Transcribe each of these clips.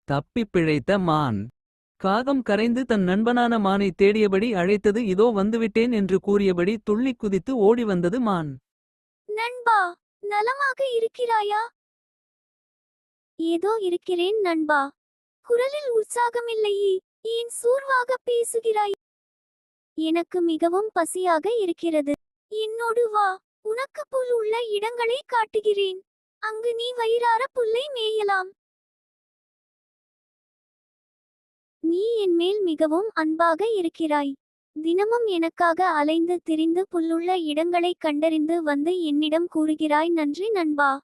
தப்பிப் பிழைத்த மான். காகம் கரைந்து தன் நண்பனான மானை தேடியபடி அழைத்தது. இதோ வந்துவிட்டேன் என்று கூறியபடி துள்ளிக் குதித்து ஓடி வந்தது மான். நண்பா, நலமாக இருக்கிறாயா? ஏதோ இருக்கிறேன் நண்பா. குரலில் உற்சாகமில்லையே, ஏன் சோர்வாக பேசுகிறாய்? எனக்கு மிகவும் பசியாக இருக்கிறது. என்னோடு வா, உனக்கு புல் உள்ள இடங்களை காட்டுகிறேன். அங்கு நீ வயிறார புல்லை மேயலாம். நீ என்மேல் மிகவும் அன்பாக இருக்கிறாய். தினமும் எனக்காக அலைந்து திரிந்து புல்லுள்ள இடங்களை கண்டறிந்து வந்து என்னிடம் கூறுகிறாய். நன்றி நண்பா.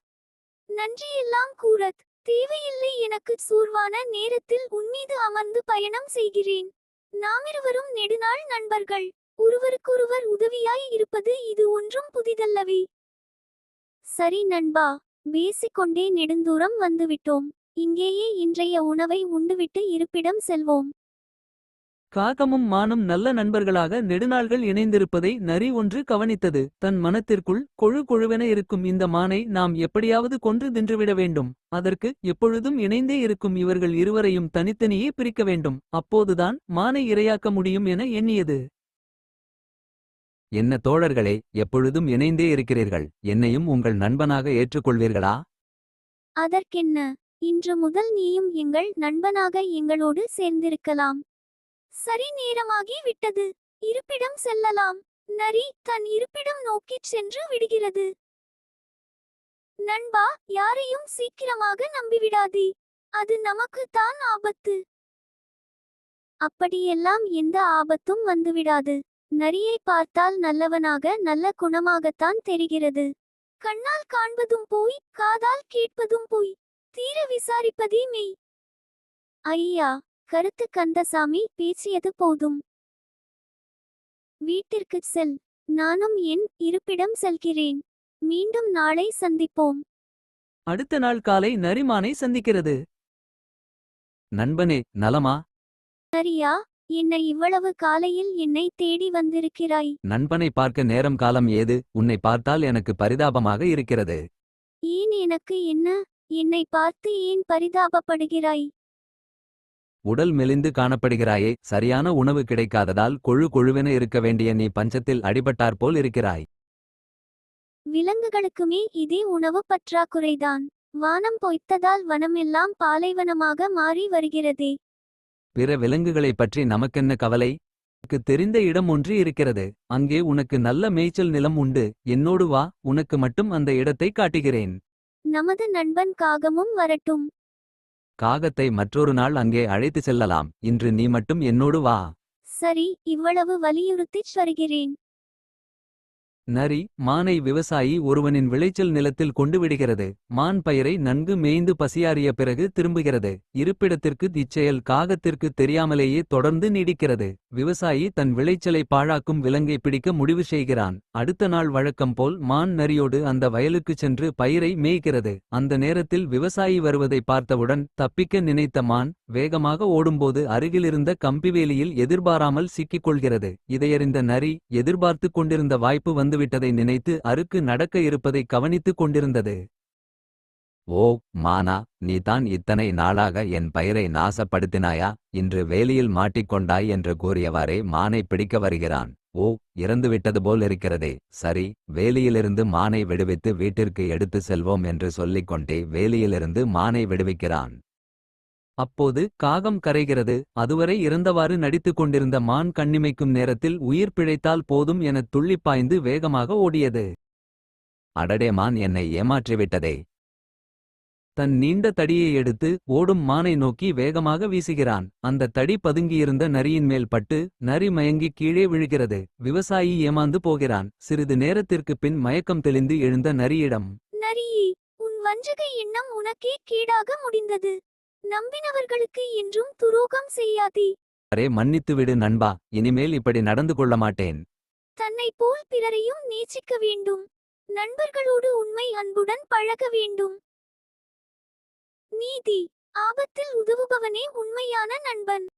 நன்றியெல்லாம் கூறத் தேவையில்லை. எனக்கு சோர்வான நேரத்தில் உன்மீது அமர்ந்து பயணம் செய்கிறேன். நாமிருவரும் நெடுநாள் நண்பர்கள். ஒருவருக்கொருவர் உதவியாய் இருப்பது இது ஒன்றும் புதிதல்லவே. சரி நண்பா, பேசிக்கொண்டே நெடுந்தூரம் வந்துவிட்டோம். இங்கேயே இன்றைய உணவை உண்டுவிட்டு இருப்பிடம் செல்வோம். காகமும் மானும் நல்ல நண்பர்களாக நெடுநாள்கள் இணைந்திருப்பதை நரி ஒன்று கவனித்தது. தன் மனத்திற்குள் கொழு கொழுவென இருக்கும் இந்த மானை நாம் எப்படியாவது கொன்று தின்றுவிட வேண்டும். அதற்கு எப்பொழுதும் இணைந்தே இருக்கும் இவர்கள் இருவரையும் தனித்தனியே பிரிக்க வேண்டும். அப்போதுதான் மானை இரையாக்க முடியும் என எண்ணியது. என்ன தோழர்களே, எப்பொழுதும் இணைந்தே இருக்கிறீர்கள். என்னையும் உங்கள் நண்பனாக ஏற்றுக்கொள்வீர்களா? அதற்கென்ன, இன்று முதல் நீயும் எங்கள் நண்பனாக எங்களோடு சேர்ந்திருக்கலாம். சரி, நேரமாகி விட்டது. இருப்பிடம் செல்லலாம். நரி தன் இருப்பிடம் நோக்கிச் சென்று விடுகிறது. நண்பா, யாரையும் சீக்கிரமாக நம்பிவிடாதே. அது நமக்கு தான் ஆபத்து. அப்படியெல்லாம் எந்த ஆபத்தும் வந்துவிடாது. நரியை பார்த்தால் நல்லவனாக நல்ல குணமாகத்தான் தெரிகிறது. கண்ணால் காண்பதும் போய், காதால் கேட்பதும் போய், தீர விசாரிப்பதே மெய். ஐயா, கருத்து கந்தசாமி பேசியது போதும். வீட்டிற்குச் செல். நானும் என் இருப்பிடம் செல்கிறேன். மீண்டும் நாளை சந்திப்போம். அடுத்த நாள் காலை நரி மானை சந்திக்கிறது. நண்பனே, நலமா? நரியா, என்னை இவ்வளவு காலையில் என்னை தேடி வந்திருக்கிறாய்? நண்பனை பார்க்க நேரம் காலம் ஏது? உன்னை பார்த்தால் எனக்கு பரிதாபமாக இருக்கிறது. ஏன், எனக்கு என்ன? என்னை பார்த்து ஏன் பரிதாபப்படுகிறாய்? உடல் மெலிந்து காணப்படுகிறாயே. சரியான உணவு கிடைக்காததால் கொழு கொழுவென இருக்க வேண்டிய நீ பஞ்சத்தில் அடிபட்டாற்போல் இருக்கிறாய். விலங்குகளுக்குமே இதே உணவு பற்றாக்குறைதான். வானம் பொய்த்ததால் வனமெல்லாம் பாலைவனமாக மாறி வருகிறதே. பிற விலங்குகளைப் பற்றி நமக்கென்ன கவலை? உனக்கு தெரிந்த இடம் ஒன்று இருக்கிறது. அங்கே உனக்கு நல்ல மேய்ச்சல் நிலம் உண்டு. என்னோடு வா, உனக்கு மட்டும் அந்த இடத்தை காட்டுகிறேன். நமது நண்பன் காகமும் வரட்டும். காகத்தை மற்றொரு நாள் அங்கே அழைத்து செல்லலாம். இன்று நீ மட்டும் என்னோடு வா. சரி, இவ்வளவு வலியுறுத்திச் வருகிறேன். நரி மானை விவசாயி ஒருவனின் விளைச்சல் நிலத்தில் கொண்டு விடுகிறது. மான் பயிரை நன்கு மேய்ந்து பசியாறிய பிறகு திரும்புகிறது. இருப்பிடத்திற்கு இச்செயல் காகத்திற்கு தெரியாமலேயே தொடர்ந்து நீடிக்கிறது. விவசாயி தன் விளைச்சலை பாழாக்கும் விலங்கை பிடிக்க முடிவு செய்கிறான். அடுத்த நாள் வழக்கம் போல் மான் நரியோடு அந்த வயலுக்குச் சென்று பயிரை மேய்கிறது. அந்த நேரத்தில் விவசாயி வருவதை பார்த்தவுடன் தப்பிக்க நினைத்த மான் வேகமாக ஓடும்போது அருகிலிருந்த கம்பிவேலியில் எதிர்பாராமல் சிக்கிக் கொள்கிறது. இதையறிந்த நரி எதிர்பார்த்துக் கொண்டிருந்த வாய்ப்பு வந்துவிட்டதை நினைத்து அருக்கு நடக்க இருப்பதை கவனித்துக் கொண்டிருந்தது. ஓ மானா, நீதான் இத்தனை நாளாக என் பயிரை நாசப்படுத்தினாயா? இன்று வேலியில் மாட்டிக்கொண்டாய் என்று கூறியவாறே மானை பிடிக்க வருகிறான். ஓ, இறந்துவிட்டது போல் இருக்கிறதே. சரி, வேலியிலிருந்து மானை விடுவித்து வீட்டிற்கு எடுத்து செல்வோம் என்று சொல்லிக்கொண்டே வேலியிலிருந்து மானை விடுவிக்கிறான். அப்போது காகம் கரைகிறது. அதுவரை இறந்தவாறு நடித்துக் கொண்டிருந்த மான் கண்ணிமைக்கும் நேரத்தில் உயிர் பிழைத்தால் போதும் எனத் துள்ளிப்பாய்ந்து வேகமாக ஓடியது. அடடே, மான் என்னை ஏமாற்றிவிட்டதே. தன் நீண்ட தடியை எடுத்து ஓடும் மானை நோக்கி வேகமாக வீசுகிறான். அந்த தடி பதுங்கியிருந்த நரியின் மேல் பட்டு நரி மயங்கி கீழே விழுகிறது. விவசாயி ஏமாந்து போகிறான். சிறிது நேரத்திற்குப் பின் மயக்கம் தெளிந்து எழுந்த நரியிடம், நரியே, உன் வஞ்சக எண்ணம் உனக்கே கேடாக முடிந்தது. நம்பினவர்களுக்கு என்றும் துரோகம் செய்யாதே. அரே, மன்னித்துவிடு நண்பா. இனிமேல் இப்படி நடந்து கொள்ள மாட்டேன். தன்னை போல் பிறரையும் நேசிக்க வேண்டும். நண்பர்களோடு உண்மை அன்புடன் பழக வேண்டும். நீதி, ஆபத்தில் உதவுபவனே உண்மையான நண்பன்.